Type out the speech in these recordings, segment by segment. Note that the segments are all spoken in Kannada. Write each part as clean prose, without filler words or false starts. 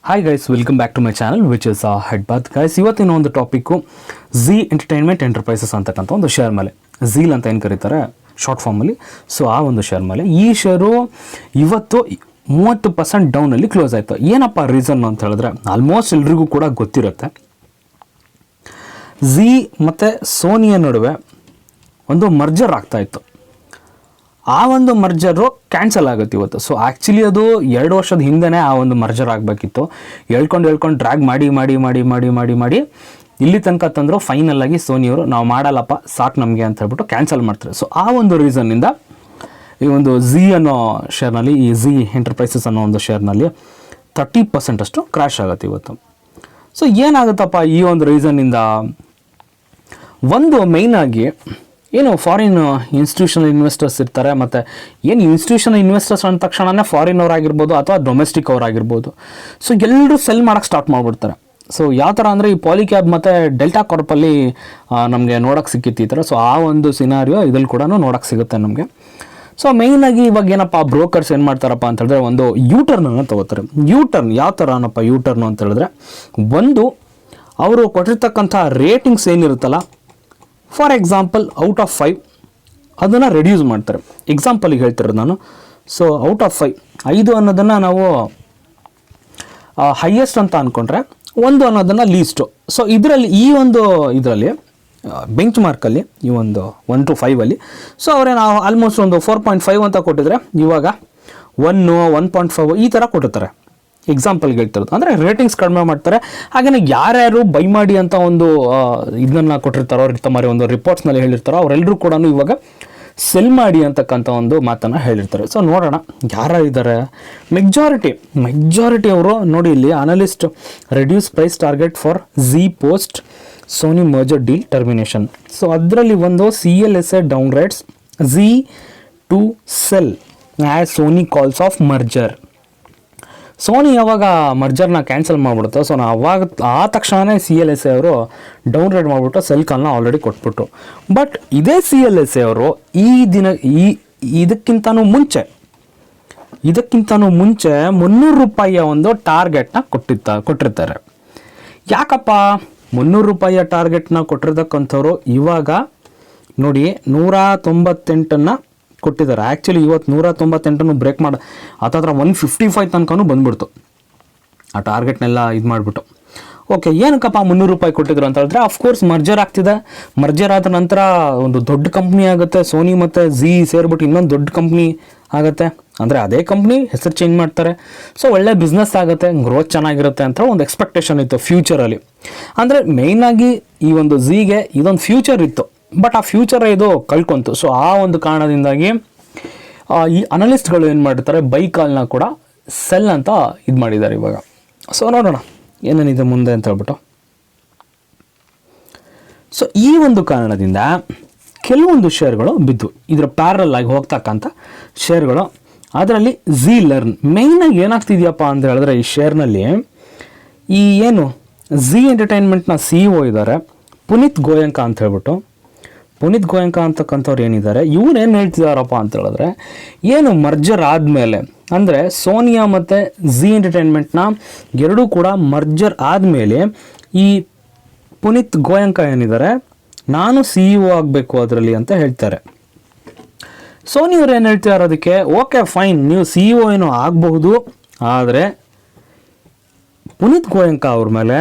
Hi guys, welcome back to my channel which is head bath guys. ಇವತ್ತಿನ ಒಂದು ಟಾಪಿಕ್ಕು ಝೀ ಎಂಟರ್ಟೈನ್ಮೆಂಟ್ ಎಂಟರ್ಪ್ರೈಸಸ್ ಅಂತಕ್ಕಂಥ ಒಂದು ಶೇರ್ ಮೇಲೆ, ಝೀಲ್ ಅಂತ ಏನು ಕರೀತಾರೆ ಶಾರ್ಟ್ ಫಾರ್ಮಲ್ಲಿ. ಸೊ ಆ ಒಂದು ಶೇರ್ ಮೇಲೆ ಈ ಶೇರು ಇವತ್ತು 30% ಡೌನಲ್ಲಿ ಕ್ಲೋಸ್ ಆಯಿತು. ಏನಪ್ಪ ರೀಸನ್ ಅಂತ ಹೇಳಿದ್ರೆ ಆಲ್ಮೋಸ್ಟ್ ಎಲ್ರಿಗೂ ಕೂಡ ಗೊತ್ತಿರುತ್ತೆ. ಝೀ ಮತ್ತು ಸೋನಿಯ ನಡುವೆ ಒಂದು ಮರ್ಜರ್ ಆಗ್ತಾಯಿತ್ತು. ಆ ಒಂದು ಮರ್ಜರು ಕ್ಯಾನ್ಸಲ್ ಆಗುತ್ತೆ ಇವತ್ತು. ಸೊ ಆ್ಯಕ್ಚುಲಿ ಅದು 2 ವರ್ಷದ ಹಿಂದೆನೇ ಆ ಒಂದು ಮರ್ಜರ್ ಆಗಬೇಕಿತ್ತು. ಹೇಳ್ಕೊಂಡು ಡ್ರ್ಯಾಗ್ ಮಾಡಿ ಇಲ್ಲಿ ತನಕ ತಂದರು. ಫೈನಲಾಗಿ ಸೋನಿಯವರು ನಾವು ಮಾಡಲ್ಲಪ್ಪ, ಸಾಕು ನಮಗೆ ಅಂತ ಹೇಳ್ಬಿಟ್ಟು ಕ್ಯಾನ್ಸಲ್ ಮಾಡ್ತಾರೆ. ಸೊ ಆ ಒಂದು ರೀಸನ್ನಿಂದ ಈ ಒಂದು ಝೀ ಅನ್ನೋ ಶೇರ್ನಲ್ಲಿ, ಈ ಝೀ ಎಂಟರ್ಪ್ರೈಸಸ್ ಅನ್ನೋ ಒಂದು ಶೇರ್ನಲ್ಲಿ 30% ಅಷ್ಟು ಕ್ರ್ಯಾಶ್ ಆಗುತ್ತೆ ಇವತ್ತು. ಸೊ ಏನಾಗುತ್ತಪ್ಪ ಈ ಒಂದು ರೀಸನ್ನಿಂದ? ಒಂದು ಮೇಯ್ನಾಗಿ ಏನು ಫಾರಿನ್ ಇನ್ಸ್ಟಿಟ್ಯೂಷನಲ್ ಇನ್ವೆಸ್ಟರ್ಸ್ ಇರ್ತಾರೆ. ಮತ್ತು ಏನು ಇನ್ಸ್ಟಿಟ್ಯೂಷನಲ್ ಇನ್ವೆಸ್ಟರ್ಸ್ ಅಂದ ತಕ್ಷಣವೇ ಫಾರಿನ್ ಅವರಾಗಿರ್ಬೋದು ಅಥವಾ ಡೊಮೆಸ್ಟಿಕ್ ಅವರಾಗಿರ್ಬೋದು. ಸೊ ಎಲ್ಲರೂ ಸೆಲ್ ಮಾಡೋಕ್ಕೆ ಸ್ಟಾರ್ಟ್ ಮಾಡಿಬಿಡ್ತಾರೆ. ಸೊ ಯಾವ ಥರ ಅಂದರೆ ಈ ಪಾಲಿಕ್ಯಾಬ್ ಮತ್ತು ಡೆಲ್ಟಾ ಕಾರ್ಪಲ್ಲಿ ನಮಗೆ ನೋಡೋಕ್ಕೆ ಸಿಕ್ಕಿತ್ತು ಈ ಥರ. ಸೊ ಆ ಒಂದು ಸಿನಾರಿಯೋ ಇದ್ರಲ್ಲಿ ಕೂಡ ನೋಡೋಕ್ಕೆ ಸಿಗುತ್ತೆ ನಮಗೆ. ಸೊ ಮೇಯ್ನಾಗಿ ಇವಾಗ ಏನಪ್ಪ ಬ್ರೋಕರ್ಸ್ ಏನು ಮಾಡ್ತಾರಪ್ಪ ಅಂತ ಹೇಳಿದ್ರೆ ಒಂದು ಯೂಟರ್ನನ್ನು ತೊಗೋತಾರೆ. ಯೂಟರ್ನ್ ಯಾವ ಥರನಪ್ಪ ಯೂಟರ್ನು ಅಂತ ಹೇಳಿದ್ರೆ, ಒಂದು ಅವರು ಕೊಟ್ಟಿರ್ತಕ್ಕಂಥ ರೇಟಿಂಗ್ಸ್ ಏನಿರುತ್ತಲ್ಲ, ಫಾರ್ ಎಕ್ಸಾಂಪಲ್ ಔಟ್ ಆಫ್ 5 ಅದನ್ನು ರೆಡ್ಯೂಸ್ ಮಾಡ್ತಾರೆ. ಎಕ್ಸಾಂಪಲಿಗೆ ಹೇಳ್ತಿರೋದು ನಾನು. ಸೊ ಔಟ್ ಆಫ್ 5 ಅನ್ನೋದನ್ನು ನಾವು ಹೈಯೆಸ್ಟ್ ಅಂತ ಅಂದ್ಕೊಂಡ್ರೆ, 1 ಅನ್ನೋದನ್ನು ಲೀಸ್ಟು. ಸೊ ಇದರಲ್ಲಿ ಬೆಂಚ್ ಮಾರ್ಕಲ್ಲಿ ಈ ಒಂದು 1 to 5 ಸೊ ಅವರೇ ನಾವು ಆಲ್ಮೋಸ್ಟ್ ಒಂದು 4.5 ಅಂತ ಕೊಟ್ಟಿದ್ರೆ ಇವಾಗ 1, 1.5 ಈ ಥರ ಕೊಟ್ಟಿರ್ತಾರೆ. ಎಕ್ಸಾಂಪಲ್ಗೆ ಹೇಳ್ತಿರೋದು ಅಂದರೆ ರೇಟಿಂಗ್ಸ್ ಕಡಿಮೆ ಮಾಡ್ತಾರೆ. ಹಾಗೆಯೇ ಯಾರ್ಯಾರು ಬೈ ಮಾಡಿ ಅಂತ ಒಂದು ಇದನ್ನು ಕೊಟ್ಟಿರ್ತಾರೋ, ತಮ್ಮರಿ ಒಂದು ರಿಪೋರ್ಟ್ಸ್ನಲ್ಲಿ ಹೇಳಿರ್ತಾರೋ, ಅವರೆಲ್ಲರೂ ಕೂಡ ಇವಾಗ ಸೆಲ್ ಮಾಡಿ ಅಂತಕ್ಕಂಥ ಒಂದು ಮಾತನ್ನು ಹೇಳಿರ್ತಾರೆ. ಸೊ ನೋಡೋಣ ಯಾರಿದ್ದಾರೆ. ಮೆಜಾರಿಟಿ ಅವರು ನೋಡಿ, ಇಲ್ಲಿ analyst reduce price target for Zee post Sony merger deal termination. So ಅದರಲ್ಲಿ ಒಂದು CLSA down rates Zee to sell as Sony calls off merger. Sony ಯಾವಾಗ ಮರ್ಜರ್ನ ಕ್ಯಾನ್ಸಲ್ ಮಾಡಿಬಿಡುತ್ತೋ, ಸೊ ಅವಾಗ ಆ ತಕ್ಷಣವೇ CLSA ಅವರು ಡೌನ್ ರೇಟ್ ಮಾಡಿಬಿಟ್ಟು ಸೆಲ್ ಕಾಲ್ನ ಆಲ್ರೆಡಿ ಕೊಟ್ಬಿಟ್ಟು. ಬಟ್ ಇದೇ CLSA ಅವರು ಇದಕ್ಕಿಂತನೂ ಮುಂಚೆ ₹300 ಒಂದು ಟಾರ್ಗೆಟ್ನ ಕೊಟ್ಟಿರ್ತಾರೆ. ಯಾಕಪ್ಪ ₹300 ಟಾರ್ಗೆಟ್ನ ಕೊಟ್ಟಿರ್ತಕ್ಕಂಥವ್ರು ಇವಾಗ ನೋಡಿ 198 ಕೊಟ್ಟಿದ್ದಾರೆ. ಆ್ಯಕ್ಚುಲಿ ಇವತ್ತು 198 ಬ್ರೇಕ್ ಮಾಡಿ ಹತ್ತತ್ರ 155 ತನಕನೂ ಬಂದ್ಬಿಡ್ತು ಆ ಟಾರ್ಗೆಟ್ನೆಲ್ಲ ಇದು ಮಾಡಿಬಿಟ್ಟು. ಓಕೆ, ಏನಕ್ಕಪ್ಪ ₹300 ಕೊಟ್ಟಿದ್ರು ಅಂತ ಹೇಳಿದ್ರೆ, ಅಫ್ಕೋರ್ಸ್ ಮರ್ಜರ್ ಆಗ್ತಿದೆ. ಮರ್ಜರ್ ಆದ ನಂತರ ಒಂದು ದೊಡ್ಡ ಕಂಪ್ನಿ ಆಗುತ್ತೆ. ಸೋನಿ ಮತ್ತು ಝೀ ಸೇರಿಬಿಟ್ಟು ಇನ್ನೊಂದು ದೊಡ್ಡ ಕಂಪ್ನಿ ಆಗುತ್ತೆ. ಅಂದರೆ ಅದೇ ಕಂಪ್ನಿ ಹೆಸರು ಚೇಂಜ್ ಮಾಡ್ತಾರೆ. ಸೊ ಒಳ್ಳೆ ಬಿಸ್ನೆಸ್ ಆಗುತ್ತೆ, ಗ್ರೋತ್ ಚೆನ್ನಾಗಿರುತ್ತೆ ಅಂತ ಒಂದು ಎಕ್ಸ್ಪೆಕ್ಟೇಷನ್ ಇತ್ತು ಫ್ಯೂಚರಲ್ಲಿ. ಅಂದರೆ ಮೇಯ್ನಾಗಿ ಈ ಒಂದು ಝೀಗೆ ಇದೊಂದು ಫ್ಯೂಚರ್ ಇತ್ತು, ಬಟ್ ಆ ಫ್ಯೂಚರ್ ಇದು ಕಳ್ಕೊಂತು. ಸೊ ಆ ಒಂದು ಕಾರಣದಿಂದಾಗಿ ಈ ಅನಲಿಸ್ಟ್ಗಳು ಏನು ಮಾಡಿರ್ತಾರೆ, ಬೈ ಕಾಲ್ನ ಕೂಡ ಸೆಲ್ ಅಂತ ಇದು ಮಾಡಿದ್ದಾರೆ ಇವಾಗ. ಸೊ ನೋಡೋಣ ಏನೇನಿದೆ ಮುಂದೆ ಅಂತ ಹೇಳ್ಬಿಟ್ಟು. ಸೊ ಈ ಒಂದು ಕಾರಣದಿಂದ ಕೆಲವೊಂದು ಶೇರ್ಗಳು ಬಿದ್ದು, ಇದರ ಪ್ಯಾರಲ್ ಆಗಿ ಹೋಗ್ತಕ್ಕಂಥ ಶೇರ್ಗಳು. ಅದರಲ್ಲಿ ಝೀ ಲರ್ನ್ ಮೇಯ್ನಾಗಿ ಏನಾಗ್ತಿದೆಯಪ್ಪ ಅಂತ ಹೇಳಿದ್ರೆ, ಈ ಶೇರ್ನಲ್ಲಿ ಈ ಏನು ಝೀ ಎಂಟರ್ಟೈನ್ಮೆಂಟ್ನ CEO ಇದ್ದಾರೆ ಪುನೀತ್ ಗೋಯಂಕ ಅಂತ ಹೇಳ್ಬಿಟ್ಟು. ಪುನೀತ್ ಗೋಯಂಕ ಅಂತಕ್ಕಂಥವ್ರು ಏನಿದ್ದಾರೆ, ಇವ್ರು ಏನು ಹೇಳ್ತಿದಾರಪ್ಪ ಅಂತ ಹೇಳಿದ್ರೆ, ಏನು ಮರ್ಜರ್ ಆದಮೇಲೆ ಅಂದರೆ ಸೋನಿಯಾ ಮತ್ತು ಝೀ ಎಂಟರ್ಟೈನ್ಮೆಂಟ್ನ ಎರಡೂ ಕೂಡ ಮರ್ಜರ್ ಆದಮೇಲೆ ಈ ಪುನೀತ್ ಗೋಯಂಕ ಏನಿದ್ದಾರೆ, ನಾನು CEO ಆಗಬೇಕು ಅದರಲ್ಲಿ ಅಂತ ಹೇಳ್ತಾರೆ. ಸೋನಿಯವ್ರು ಏನು ಹೇಳ್ತಿದ್ದಾರೆ ಅದಕ್ಕೆ, ಓಕೆ ಫೈನ್, ನೀವು CEO ಏನೋ ಆಗಬಹುದು, ಆದರೆ ಪುನೀತ್ ಗೋಯಂಕ ಅವ್ರ ಮೇಲೆ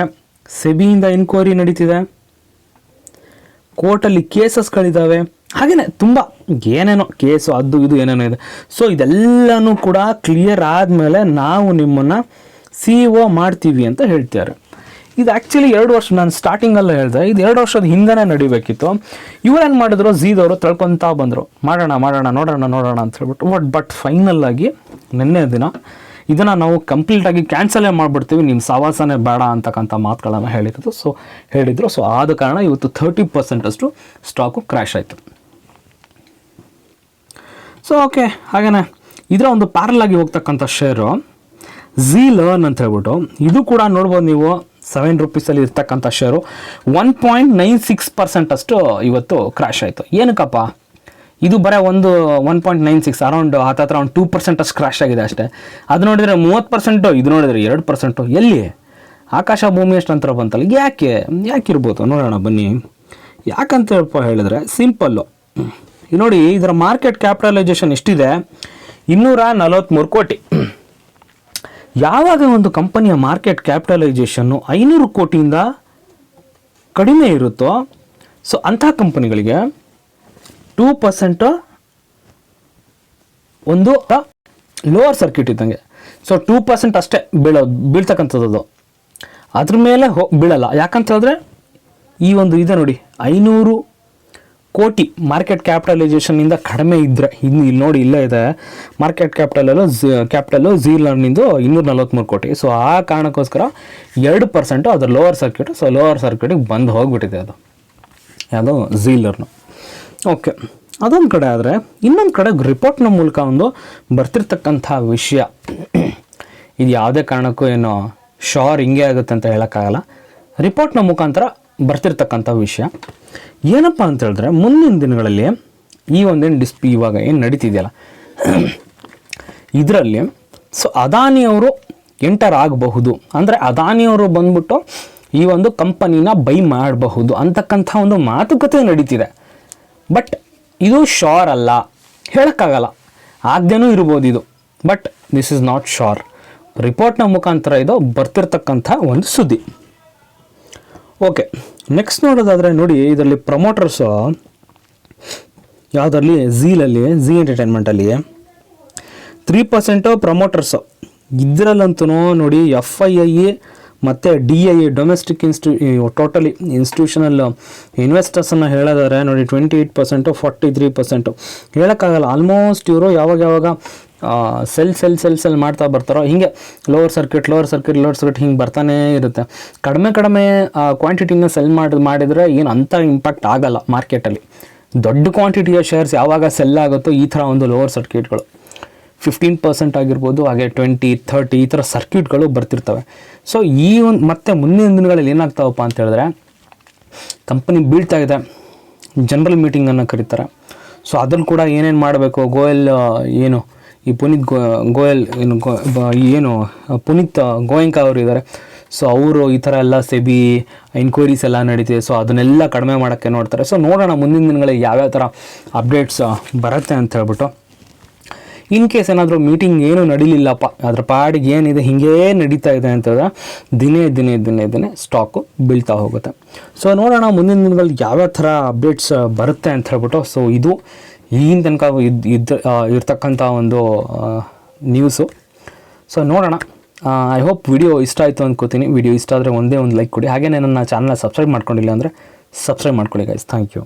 ಸೆಬಿಯಿಂದ ಎನ್ಕ್ವೈರಿ ನಡೀತಿದೆ, ಕೋರ್ಟಲ್ಲಿ ಕೇಸಸ್ಗಳಿದ್ದಾವೆ, ಹಾಗೆಯೇ ತುಂಬ ಏನೇನೋ ಕೇಸು ಅದು ಇದು ಏನೇನೋ ಇದೆ. ಸೊ ಇದೆಲ್ಲನೂ ಕೂಡ ಕ್ಲಿಯರ್ ಆದಮೇಲೆ ನಾವು ನಿಮ್ಮನ್ನು CEO ಮಾಡ್ತೀವಿ ಅಂತ ಹೇಳ್ತಾರೆ. ಇದು ಆ್ಯಕ್ಚುಲಿ 2 ವರ್ಷ, ನಾನು ಸ್ಟಾರ್ಟಿಂಗಲ್ಲೇ ಹೇಳಿದೆ, ಇದು 2 ವರ್ಷದ ಹಿಂದೆನೇ ನಡಿಬೇಕಿತ್ತು. ಇವರೇನು ಮಾಡಿದ್ರು, ಝೀದವರು ತಳ್ಕೊತಾ ಬಂದರು, ಮಾಡೋಣ ನೋಡೋಣ ಅಂತ ಹೇಳ್ಬಿಟ್ಟು. ಬಟ್ ಫೈನಲ್ಲಾಗಿ ನಿನ್ನೆ ದಿನ ಇದನ್ನು ನಾವು ಕಂಪ್ಲೀಟಾಗಿ ಕ್ಯಾನ್ಸಲೇ ಮಾಡಿಬಿಡ್ತೀವಿ, ನಿಮ್ಮ ಸವಾಸನೆ ಬೇಡ ಅಂತಕ್ಕಂಥ ಮಾತುಗಳನ್ನು ಹೇಳಿದರು. ಸೊ ಆದ ಕಾರಣ ಇವತ್ತು 30% ಅಷ್ಟು ಸ್ಟಾಕು ಕ್ರ್ಯಾಶ್ ಆಯಿತು. ಸೊ ಓಕೆ, ಹಾಗೆಯೇ ಇದರ ಒಂದು ಪ್ಯಾರಲಾಗಿ ಹೋಗ್ತಕ್ಕಂಥ ಶೇರು ಝೀ ಲರ್ನ್ ಅಂತ ಹೇಳ್ಬಿಟ್ಟು, ಇದು ಕೂಡ ನೋಡ್ಬೋದು ನೀವು ₹7 ಇರ್ತಕ್ಕಂಥ ಶೇರು 1.96% ಅಷ್ಟು ಇವತ್ತು ಕ್ರ್ಯಾಶ್ ಆಯಿತು. ಏನಕ್ಕಪ್ಪ ಇದು ಬರೀ ಒಂದು 1.96 ಅರೌಂಡ್ ಹತ್ರ ಒಂದು 2% ಅಷ್ಟು ಕ್ರಾಶ್ ಆಗಿದೆ ಅಷ್ಟೇ. ಅದು ನೋಡಿದರೆ 30%, ಇದು ನೋಡಿದರೆ 2%. ಎಲ್ಲಿ ಆಕಾಶ ಭೂಮಿ ಅಷ್ಟು ಅಂತರ ಬಂತಲ್ಲ, ಯಾಕಿರ್ಬೋದು ನೋಡೋಣ ಬನ್ನಿ. ಯಾಕಂತ ಹೇಳಿದ್ರೆ ಸಿಂಪಲ್ಲು, ನೋಡಿ ಇದರ ಮಾರ್ಕೆಟ್ ಕ್ಯಾಪಿಟಲೈಸೇಷನ್ ಎಷ್ಟಿದೆ, 243 ಕೋಟಿ. ಯಾವಾಗ ಒಂದು ಕಂಪನಿಯ ಮಾರ್ಕೆಟ್ ಕ್ಯಾಪಿಟಲೈಸೇಷನ್ನು 500 ಕೋಟಿಯಿಂದ ಕಡಿಮೆ ಇರುತ್ತೋ, ಸೊ ಅಂಥ ಕಂಪನಿಗಳಿಗೆ 2% ಒಂದು ಲೋವರ್ ಸರ್ಕ್ಯೂಟ್ ಇದ್ದಂಗೆ. ಸೊ 2% ಅಷ್ಟೇ ಬೀಳ್ತಕ್ಕಂಥದ್ದು, ಅದ್ರ ಮೇಲೆ ಬೀಳಲ್ಲ. ಯಾಕಂತ ಹೇಳಿದ್ರೆ ಈ ಒಂದು ಇದೆ ನೋಡಿ, 500 ಕೋಟಿ ಮಾರ್ಕೆಟ್ ಕ್ಯಾಪಿಟಲೈಸೇಷನ್ನಿಂದ ಕಡಿಮೆ ಇದ್ದರೆ, ಇಲ್ಲಿ ನೋಡಿ ಇಲ್ಲೇ ಇದೆ ಮಾರ್ಕೆಟ್ ಕ್ಯಾಪಿಟಲು ಝೀಲರ್ನಿಂದು 243 ಕೋಟಿ. ಸೊ ಆ ಕಾರಣಕ್ಕೋಸ್ಕರ 2% ಅದರ ಲೋವರ್ ಸರ್ಕ್ಯೂಟ್. ಸೊ ಲೋವರ್ ಸರ್ಕ್ಯೂಟಿಗೆ ಬಂದು ಹೋಗಿಬಿಟ್ಟಿದೆ ಅದು, ಯಾವುದೋ ಝೀಲರ್ನು. ಓಕೆ, ಅದೊಂದು ಕಡೆ. ಆದರೆ ಇನ್ನೊಂದು ಕಡೆ ರಿಪೋರ್ಟ್ನ ಮೂಲಕ ಒಂದು ಬರ್ತಿರ್ತಕ್ಕಂಥ ವಿಷಯ, ಇದು ಯಾವುದೇ ಕಾರಣಕ್ಕೂ ಏನು ಶೋರ್ ಹಿಂಗೆ ಆಗುತ್ತೆ ಅಂತ ಹೇಳೋಕ್ಕಾಗಲ್ಲ. ರಿಪೋರ್ಟ್ನ ಮುಖಾಂತರ ಬರ್ತಿರ್ತಕ್ಕಂಥ ವಿಷಯ ಏನಪ್ಪ ಅಂತ ಹೇಳಿದ್ರೆ, ಮುಂದಿನ ದಿನಗಳಲ್ಲಿ ಈ ಒಂದೇನು ಇವಾಗ ಏನು ನಡೀತಿದೆಯಲ್ಲ ಇದರಲ್ಲಿ, ಸೊ ಅದಾನಿಯವರು ಎಂಟರ್ ಆಗಬಹುದು. ಅಂದರೆ ಅದಾನಿಯವರು ಬಂದ್ಬಿಟ್ಟು ಈ ಒಂದು ಕಂಪನಿನ ಬೈ ಮಾಡಬಹುದು ಅಂತಕ್ಕಂಥ ಒಂದು ಮಾತುಕತೆ ನಡೀತಿದೆ. ಬಟ್ ಇದು ಶೋರ್ ಅಲ್ಲ, ಹೇಳೋಕ್ಕಾಗಲ್ಲ, ಆಗದೇನೂ ಇರ್ಬೋದು ಇದು. But this is not sure. ರಿಪೋರ್ಟ್ನ ಮುಖಾಂತರ ಇದು ಬರ್ತಿರ್ತಕ್ಕಂಥ ಒಂದು ಸುದ್ದಿ. ಓಕೆ, ನೆಕ್ಸ್ಟ್ ನೋಡೋದಾದರೆ ನೋಡಿ, ಇದರಲ್ಲಿ ಪ್ರಮೋಟರ್ಸು ಯಾವುದರಲ್ಲಿ ಝೀ ಎಂಟರ್ಟೈನ್ಮೆಂಟಲ್ಲಿ 3% ಪ್ರಮೋಟರ್ಸು. ಇದರಲ್ಲಂತೂ ನೋಡಿ FII ಮತ್ತು DII ಡೊಮೆಸ್ಟಿಕ್ ಟೋಟಲಿ ಇನ್ಸ್ಟಿಟ್ಯೂಷನಲ್ ಇನ್ವೆಸ್ಟರ್ಸನ್ನು ಹೇಳೋದಾದ್ರೆ ನೋಡಿ 28%, 43%. ಹೇಳೋಕ್ಕಾಗಲ್ಲ. ಆಲ್ಮೋಸ್ಟ್ ಇವರು ಯಾವಾಗ ಸೆಲ್ ಮಾಡ್ತಾ ಬರ್ತಾರೋ ಹಿಂಗೆ ಲೋವರ್ ಸರ್ಕ್ಯೂಟ್ ಹಿಂಗೆ ಬರ್ತಾನೇ ಇರುತ್ತೆ. ಕಡಿಮೆ ಕ್ವಾಂಟಿಟಿನ ಸೆಲ್ ಮಾಡಿದರೆ ಏನು ಅಂಥ ಇಂಪ್ಯಾಕ್ಟ್ ಆಗಲ್ಲ ಮಾರ್ಕೆಟಲ್ಲಿ. ದೊಡ್ಡ ಕ್ವಾಂಟಿಟಿಯ ಶೇರ್ಸ್ ಯಾವಾಗ ಸೆಲ್ ಆಗುತ್ತೋ ಈ ಥರ ಒಂದು ಲೋವರ್ ಸರ್ಕ್ಯೂಟ್ಗಳು 15% ಆಗಿರ್ಬೋದು, ಹಾಗೆ 20, 30 ಈ ಥರ ಸರ್ಕ್ಯೂಟ್ಗಳು ಬರ್ತಿರ್ತವೆ. ಸೊ ಈ ಒಂದು ಮತ್ತೆ ಮುಂದಿನ ದಿನಗಳಲ್ಲಿ ಏನಾಗ್ತಾವಪ್ಪ ಅಂತ ಹೇಳಿದ್ರೆ, ಕಂಪನಿ ಬೀಳ್ತಾ ಇದೆ, ಜನರಲ್ ಮೀಟಿಂಗನ್ನು ಕರೀತಾರೆ. ಸೊ ಅದ್ರಲ್ಲಿ ಕೂಡ ಏನೇನು ಮಾಡಬೇಕು, ಈ ಪುನೀತ್ ಗೋಯಂಕ ಅವರು ಇದ್ದಾರೆ. ಸೊ ಅವರು ಈ ಥರ ಎಲ್ಲ ಸೆಬಿ ಎನ್ಕ್ವೈರೀಸ್ ಎಲ್ಲ ನಡೀತಿದೆ. ಸೊ ಅದನ್ನೆಲ್ಲ ಕಡಿಮೆ ಮಾಡೋಕ್ಕೆ ನೋಡ್ತಾರೆ. ಸೊ ನೋಡೋಣ ಮುಂದಿನ ದಿನಗಳಲ್ಲಿ ಯಾವ್ಯಾವ ಥರ ಅಪ್ಡೇಟ್ಸ್ ಬರುತ್ತೆ ಅಂತ ಹೇಳ್ಬಿಟ್ಟು. ಇನ್ ಕೇಸ್ ಏನಾದರೂ ಮೀಟಿಂಗ್ ಏನೂ ನಡೀಲಿಲ್ಲಪ್ಪ, ಅದ್ರ ಪಾಡಿಗೆ ಏನಿದೆ ಹಿಂಗೇ ನಡೀತಾ ಇದೆ ಅಂತಂದರೆ ದಿನೇ ಸ್ಟಾಕು ಬೀಳ್ತಾ ಹೋಗುತ್ತೆ. ಸೊ ನೋಡೋಣ ಮುಂದಿನ ದಿನಗಳಲ್ಲಿ ಯಾವ್ಯಾವ ಥರ ಅಪ್ಡೇಟ್ಸ್ ಬರುತ್ತೆ ಅಂತ ಹೇಳ್ಬಿಟ್ಟು. ಸೊ ಇದು ಈಗಿನ ತನಕ ಇರ್ತಕ್ಕಂಥ ಒಂದು ನ್ಯೂಸು. ಸೊ ನೋಡೋಣ. ಐ ಹೋಪ್ ವಿಡಿಯೋ ಇಷ್ಟ ಆಯಿತು ಅಂದ್ಕೋತೀನಿ. ವಿಡಿಯೋ ಇಷ್ಟ ಆದರೆ ಒಂದೇ ಒಂದು ಲೈಕ್ ಕೊಡಿ. ಹಾಗೆಯೇ ನನ್ನ ಚಾನಲ್ನ ಸಬ್ಸ್ಕ್ರೈಬ್ ಮಾಡ್ಕೊಂಡಿಲ್ಲ ಅಂದರೆ ಸಬ್ಸ್ಕ್ರೈಬ್ ಮಾಡ್ಕೊಳ್ಳಿ ಗೈಸ್. Thank you.